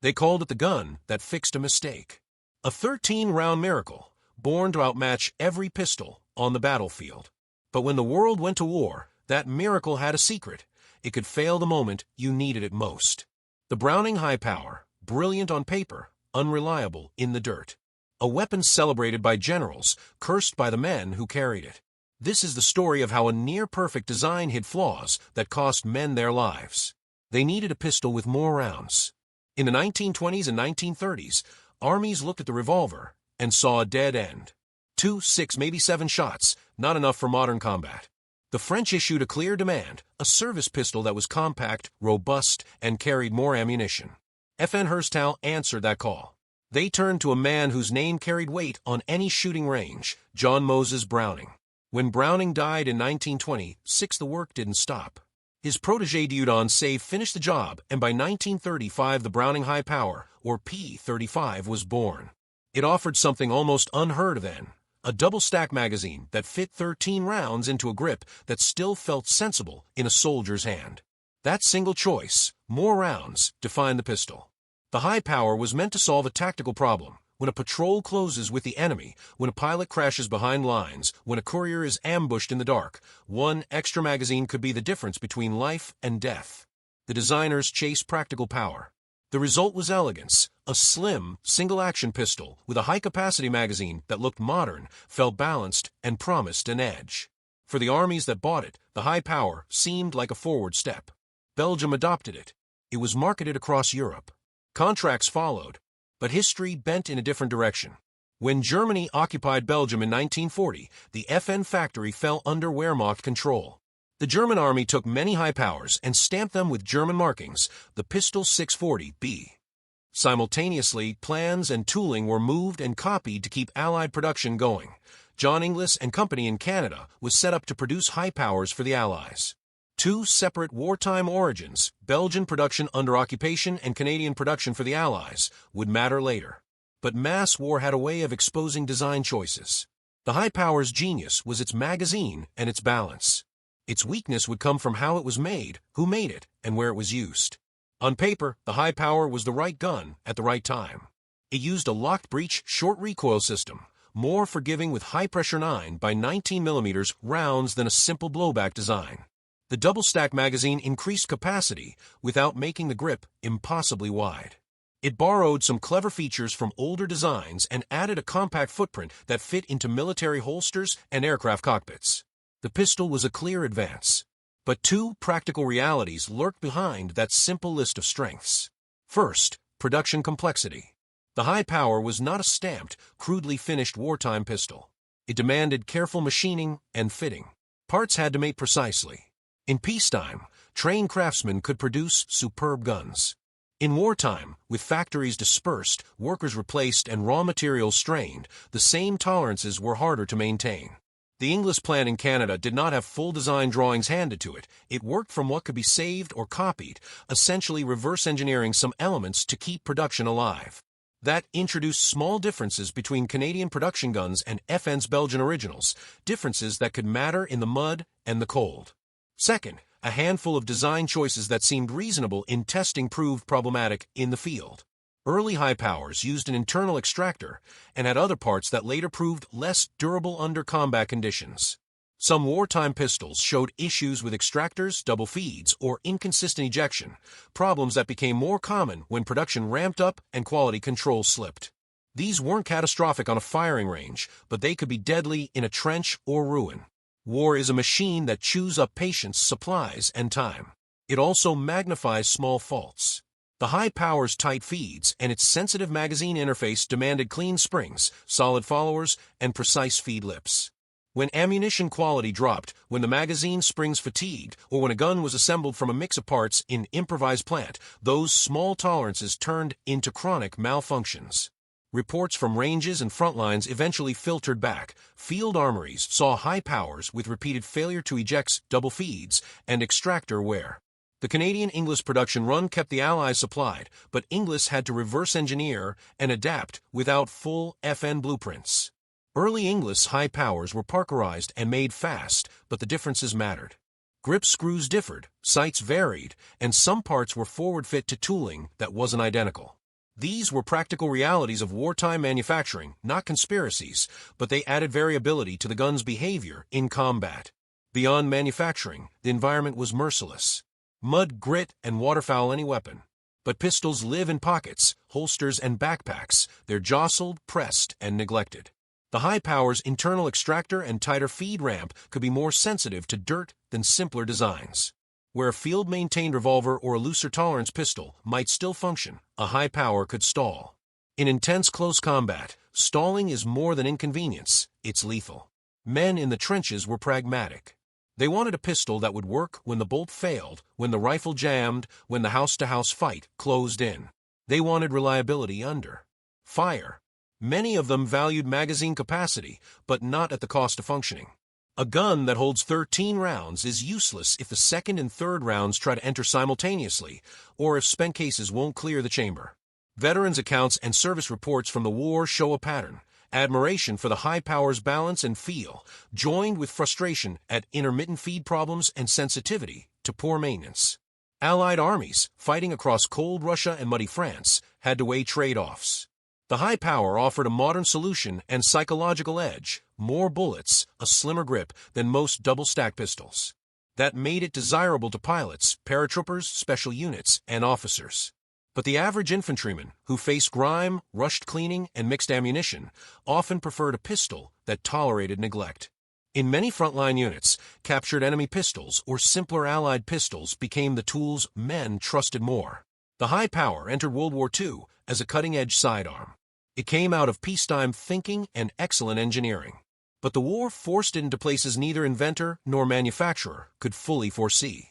They called it the gun that fixed a mistake. A 13-round miracle, born to outmatch every pistol on the battlefield. But when the world went to war, that miracle had a secret. It could fail the moment you needed it most. The Browning High Power, brilliant on paper, unreliable in the dirt. A weapon celebrated by generals, cursed by the men who carried it. This is the story of how a near-perfect design hid flaws that cost men their lives. They needed a pistol with more rounds. In the 1920s and 1930s, armies looked at the revolver and saw a dead end. 2, 6, maybe 7 shots, not enough for modern combat. The French issued a clear demand, a service pistol that was compact, robust, and carried more ammunition. FN Herstal answered that call. They turned to a man whose name carried weight on any shooting range, John Moses Browning. When Browning died in 1926, the work didn't stop. His protégé Dieudonné Say finished the job, and by 1935 the Browning High Power, or P-35, was born. It offered something almost unheard of then, a double-stack magazine that fit 13 rounds into a grip that still felt sensible in a soldier's hand. That single choice, more rounds, defined the pistol. The High Power was meant to solve a tactical problem. When a patrol closes with the enemy, when a pilot crashes behind lines, when a courier is ambushed in the dark, one extra magazine could be the difference between life and death. The designers chased practical power. The result was elegance, a slim, single-action pistol with a high-capacity magazine that looked modern, felt balanced, and promised an edge. For the armies that bought it, the High Power seemed like a forward step. Belgium adopted it. It was marketed across Europe. Contracts followed. But history bent in a different direction. When Germany occupied Belgium in 1940, the FN factory fell under Wehrmacht control. The German army took many high powers and stamped them with German markings, the Pistol 640B. Simultaneously, plans and tooling were moved and copied to keep Allied production going. John Inglis and Company in Canada was set up to produce high powers for the Allies. 2 separate wartime origins, Belgian production under occupation and Canadian production for the Allies, would matter later. But mass war had a way of exposing design choices. The High Power's genius was its magazine and its balance. Its weakness would come from how it was made, who made it, and where it was used. On paper, the High Power was the right gun at the right time. It used a locked breech short recoil system, more forgiving with high-pressure 9 by 19 mm rounds than a simple blowback design. The double-stack magazine increased capacity without making the grip impossibly wide. It borrowed some clever features from older designs and added a compact footprint that fit into military holsters and aircraft cockpits. The pistol was a clear advance. But 2 practical realities lurked behind that simple list of strengths. First, production complexity. The High Power was not a stamped, crudely finished wartime pistol. It demanded careful machining and fitting. Parts had to mate precisely. In peacetime, trained craftsmen could produce superb guns. In wartime, with factories dispersed, workers replaced, and raw materials strained, the same tolerances were harder to maintain. The Inglis plant in Canada did not have full design drawings handed to it. It worked from what could be saved or copied, essentially reverse engineering some elements to keep production alive. That introduced small differences between Canadian production guns and FN's Belgian originals, differences that could matter in the mud and the cold. Second, a handful of design choices that seemed reasonable in testing proved problematic in the field. Early High Powers used an internal extractor and had other parts that later proved less durable under combat conditions. Some wartime pistols showed issues with extractors, double feeds, or inconsistent ejection, problems that became more common when production ramped up and quality control slipped. These weren't catastrophic on a firing range, but they could be deadly in a trench or ruin. War is a machine that chews up patience, supplies, and time. It also magnifies small faults. The High Power's tight feeds and its sensitive magazine interface demanded clean springs, solid followers, and precise feed lips. When ammunition quality dropped, when the magazine springs fatigued, or when a gun was assembled from a mix of parts in improvised plant, those small tolerances turned into chronic malfunctions. Reports from ranges and front lines eventually filtered back. Field armories saw High Powers with repeated failure to ejects, double feeds, and extractor wear. The Canadian-Inglis production run kept the Allies supplied, but Inglis had to reverse engineer and adapt without full FN blueprints. Early Inglis High Powers were Parkerized and made fast, but the differences mattered. Grip screws differed, sights varied, and some parts were forward fit to tooling that wasn't identical. These were practical realities of wartime manufacturing, not conspiracies, but they added variability to the gun's behavior in combat. Beyond manufacturing, the environment was merciless. Mud, grit, and waterfowl any weapon. But pistols live in pockets, holsters, and backpacks. They're jostled, pressed, and neglected. The high power's internal extractor and tighter feed ramp could be more sensitive to dirt than simpler designs. Where a field-maintained revolver or a looser tolerance pistol might still function, a high power could stall. In intense close combat, stalling is more than inconvenience, it's lethal. Men in the trenches were pragmatic. They wanted a pistol that would work when the bolt failed, when the rifle jammed, when the house-to-house fight closed in. They wanted reliability under fire. Many of them valued magazine capacity, but not at the cost of functioning. A gun that holds 13 rounds is useless if the second and third rounds try to enter simultaneously, or if spent cases won't clear the chamber. Veterans' accounts and service reports from the war show a pattern. Admiration for the high power's balance and feel, joined with frustration at intermittent feed problems and sensitivity to poor maintenance. Allied armies, fighting across cold Russia and muddy France, had to weigh trade-offs. The high power offered a modern solution and psychological edge, more bullets, a slimmer grip than most double-stack pistols. That made it desirable to pilots, paratroopers, special units, and officers. But the average infantryman, who faced grime, rushed cleaning, and mixed ammunition, often preferred a pistol that tolerated neglect. In many frontline units, captured enemy pistols or simpler Allied pistols became the tools men trusted more. The high power entered World War II as a cutting-edge sidearm. It came out of peacetime thinking and excellent engineering. But the war forced it into places neither inventor nor manufacturer could fully foresee.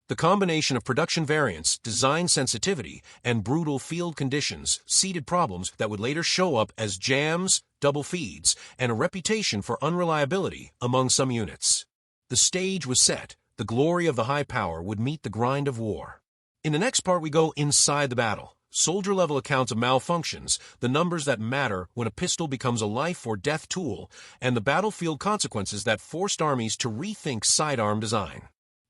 The combination of production variants, design sensitivity, and brutal field conditions seeded problems that would later show up as jams, double feeds, and a reputation for unreliability among some units. The stage was set. The glory of the high power would meet the grind of war. In the next part we go inside the battle. Soldier-level accounts of malfunctions, the numbers that matter when a pistol becomes a life-or-death tool, and the battlefield consequences that forced armies to rethink sidearm design.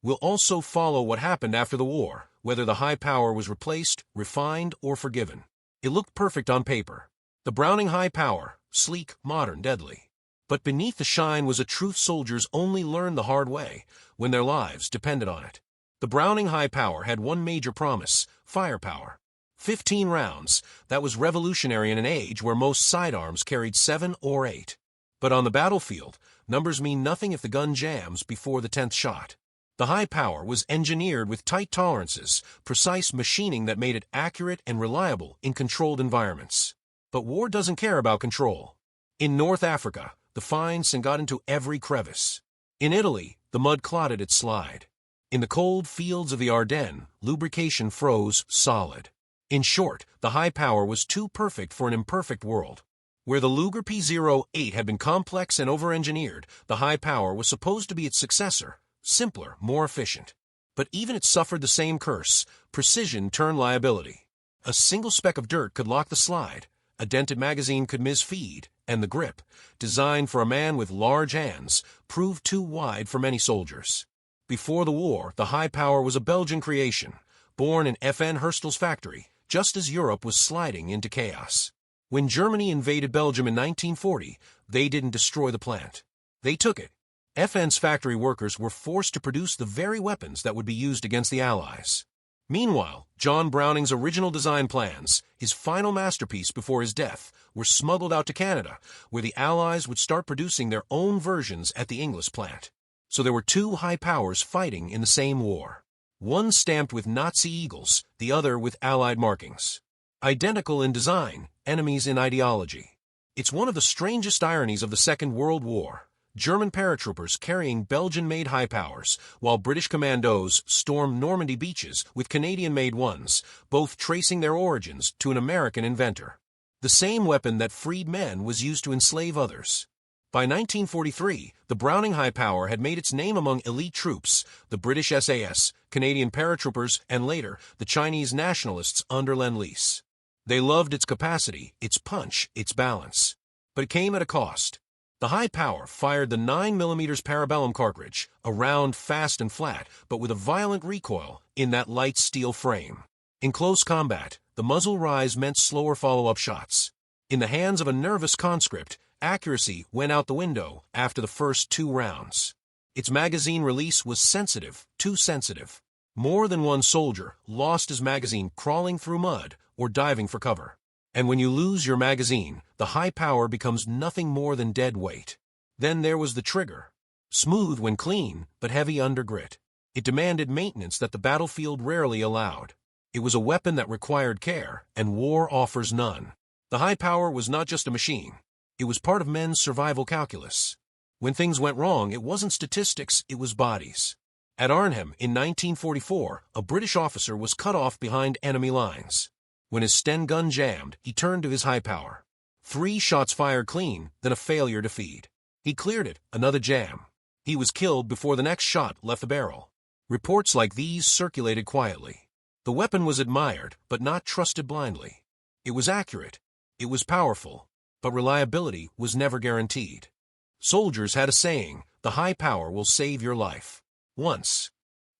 We'll also follow what happened after the war, whether the high power was replaced, refined, or forgiven. It looked perfect on paper. The Browning high power, sleek, modern, deadly. But beneath the shine was a truth soldiers only learned the hard way, when their lives depended on it. The Browning high power had one major promise: firepower. 15 rounds, that was revolutionary in an age where most sidearms carried 7 or 8. But on the battlefield, numbers mean nothing if the gun jams before the 10th shot. The high power was engineered with tight tolerances, precise machining that made it accurate and reliable in controlled environments. But war doesn't care about control. In North Africa, the fine sand got into every crevice. In Italy, the mud clotted its slide. In the cold fields of the Ardennes, lubrication froze solid. In short, the high power was too perfect for an imperfect world. Where the Luger P-08 had been complex and over-engineered, the high power was supposed to be its successor, simpler, more efficient. But even it suffered the same curse: precision turned liability. A single speck of dirt could lock the slide, a dented magazine could miss feed, and the grip, designed for a man with large hands, proved too wide for many soldiers. Before the war, the high power was a Belgian creation, born in F.N. Herstal's factory, just as Europe was sliding into chaos. When Germany invaded Belgium in 1940, they didn't destroy the plant. They took it. F.N.'s factory workers were forced to produce the very weapons that would be used against the Allies. Meanwhile, John Browning's original design plans, his final masterpiece before his death, were smuggled out to Canada, where the Allies would start producing their own versions at the Inglis plant. So there were two high powers fighting in the same war. One stamped with Nazi eagles, the other with Allied markings. Identical in design, enemies in ideology. It's one of the strangest ironies of the Second World War. German paratroopers carrying Belgian-made high powers, while British commandos stormed Normandy beaches with Canadian-made ones, both tracing their origins to an American inventor. The same weapon that freed men was used to enslave others. By 1943, the Browning high power had made its name among elite troops, the British SAS, Canadian paratroopers, and later, the Chinese nationalists under Lend-Lease. They loved its capacity, its punch, its balance. But it came at a cost. The high power fired the 9mm Parabellum cartridge, a round, fast and flat, but with a violent recoil in that light steel frame. In close combat, the muzzle rise meant slower follow-up shots. In the hands of a nervous conscript, accuracy went out the window after the first 2 rounds. Its magazine release was sensitive, too sensitive. More than one soldier lost his magazine crawling through mud or diving for cover. And when you lose your magazine, the high power becomes nothing more than dead weight. Then there was the trigger. Smooth when clean, but heavy under grit. It demanded maintenance that the battlefield rarely allowed. It was a weapon that required care, and war offers none. The high power was not just a machine. It was part of men's survival calculus. When things went wrong, it wasn't statistics, it was bodies. At Arnhem, in 1944, a British officer was cut off behind enemy lines. When his Sten gun jammed, he turned to his high power. 3 shots fired clean, then a failure to feed. He cleared it, another jam. He was killed before the next shot left the barrel. Reports like these circulated quietly. The weapon was admired, but not trusted blindly. It was accurate. It was powerful. But reliability was never guaranteed. Soldiers had a saying, the high power will save your life. Once.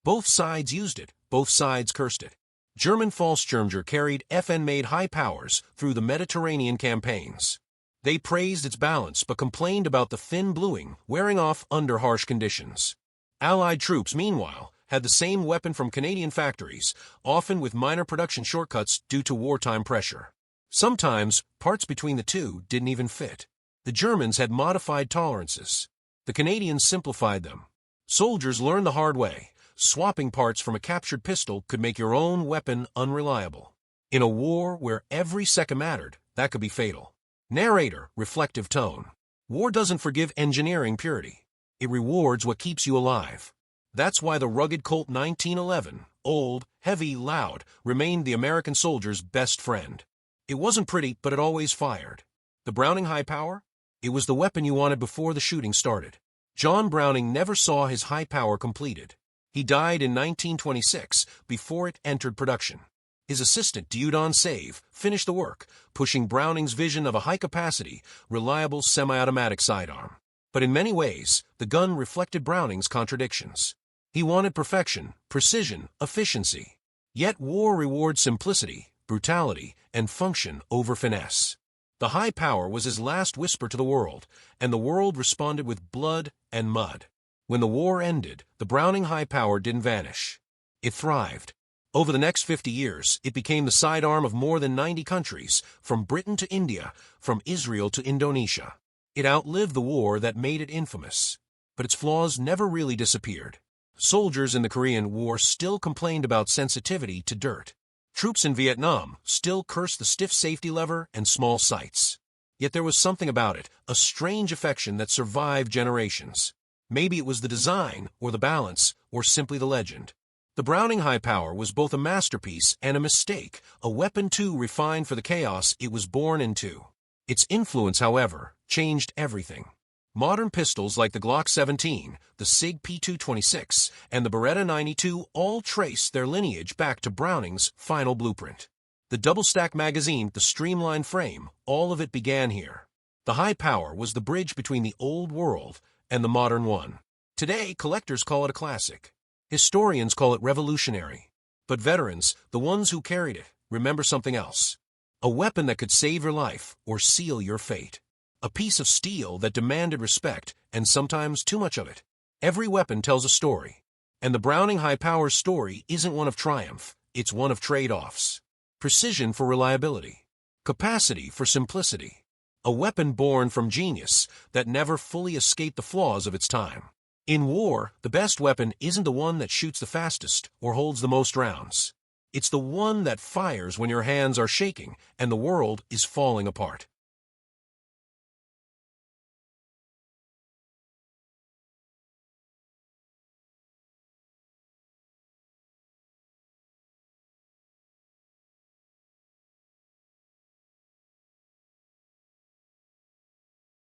Both sides used it, both sides cursed it. German Fallschirmjäger carried FN-made high powers through the Mediterranean campaigns. They praised its balance but complained about the thin bluing wearing off under harsh conditions. Allied troops, meanwhile, had the same weapon from Canadian factories, often with minor production shortcuts due to wartime pressure. Sometimes, parts between the two didn't even fit. The Germans had modified tolerances. The Canadians simplified them. Soldiers learned the hard way. Swapping parts from a captured pistol could make your own weapon unreliable. In a war where every second mattered, that could be fatal. Narrator, reflective tone. War doesn't forgive engineering purity. It rewards what keeps you alive. That's why the rugged Colt 1911, old, heavy, loud, remained the American soldier's best friend. It wasn't pretty, but it always fired. The Browning high power? It was the weapon you wanted before the shooting started. John Browning never saw his high power completed. He died in 1926, before it entered production. His assistant, Dieudonne Save, finished the work, pushing Browning's vision of a high-capacity, reliable semi-automatic sidearm. But in many ways, the gun reflected Browning's contradictions. He wanted perfection, precision, efficiency. Yet war rewards simplicity, brutality, and function over finesse. The high power was his last whisper to the world, and the world responded with blood and mud. When the war ended, the Browning high power didn't vanish. It thrived. Over the next 50 years, it became the sidearm of more than 90 countries, from Britain to India, from Israel to Indonesia. It outlived the war that made it infamous. But its flaws never really disappeared. Soldiers in the Korean War still complained about sensitivity to dirt. Troops in Vietnam still cursed the stiff safety lever and small sights. Yet there was something about it, a strange affection that survived generations. Maybe it was the design, or the balance, or simply the legend. The Browning high power was both a masterpiece and a mistake, a weapon too refined for the chaos it was born into. Its influence, however, changed everything. Modern pistols like the Glock 17, the SIG P226, and the Beretta 92 all trace their lineage back to Browning's final blueprint. The double-stack magazine, the streamlined frame, all of it began here. The high power was the bridge between the old world and the modern one. Today, collectors call it a classic. Historians call it revolutionary. But veterans, the ones who carried it, remember something else. A weapon that could save your life or seal your fate. A piece of steel that demanded respect, and sometimes too much of it. Every weapon tells a story. And the Browning high power story isn't one of triumph, it's one of trade-offs. Precision for reliability. Capacity for simplicity. A weapon born from genius that never fully escaped the flaws of its time. In war, the best weapon isn't the one that shoots the fastest or holds the most rounds. It's the one that fires when your hands are shaking and the world is falling apart.